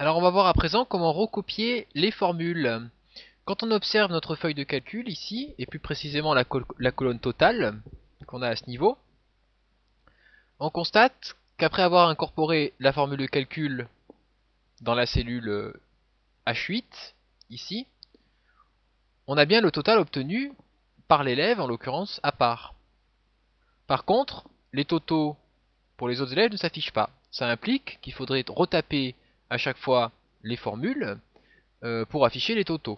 Alors on va voir à présent comment recopier les formules. Quand on observe notre feuille de calcul ici, et plus précisément la colonne totale qu'on a à ce niveau, on constate qu'après avoir incorporé la formule de calcul dans la cellule H8, ici, on a bien le total obtenu par l'élève, en l'occurrence à part. Par contre, les totaux pour les autres élèves ne s'affichent pas. Ça implique qu'il faudrait retaper à chaque fois les formules pour afficher les totaux.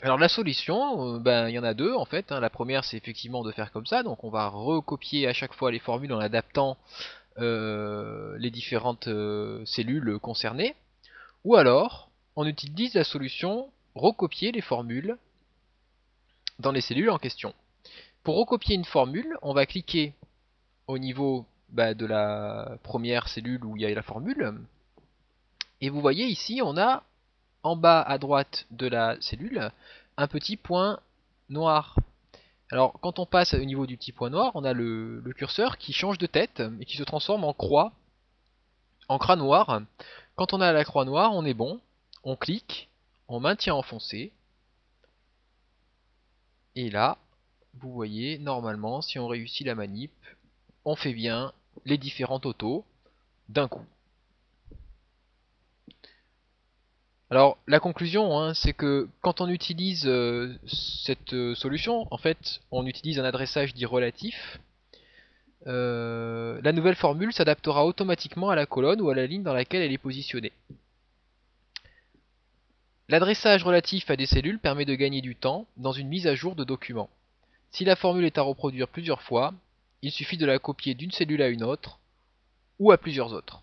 Alors la solution, il y en a deux en fait. La première c'est effectivement de faire comme ça, donc on va recopier à chaque fois les formules en adaptant les différentes cellules concernées. Ou alors, on utilise la solution recopier les formules dans les cellules en question. Pour recopier une formule, on va cliquer au niveau de la première cellule où il y a la formule. Et vous voyez ici, on a en bas à droite de la cellule un petit point noir. Alors quand on passe au niveau du petit point noir, on a le curseur qui change de tête et qui se transforme en croix noire. Quand on a la croix noire, on est bon. On clique, on maintient enfoncé. Et là, vous voyez, normalement, si on réussit la manip, on fait bien les différents totaux d'un coup. Alors la conclusion, c'est que quand on utilise cette solution, en fait, on utilise un adressage dit relatif. La nouvelle formule s'adaptera automatiquement à la colonne ou à la ligne dans laquelle elle est positionnée. L'adressage relatif à des cellules permet de gagner du temps dans une mise à jour de documents. Si la formule est à reproduire plusieurs fois, il suffit de la copier d'une cellule à une autre ou à plusieurs autres.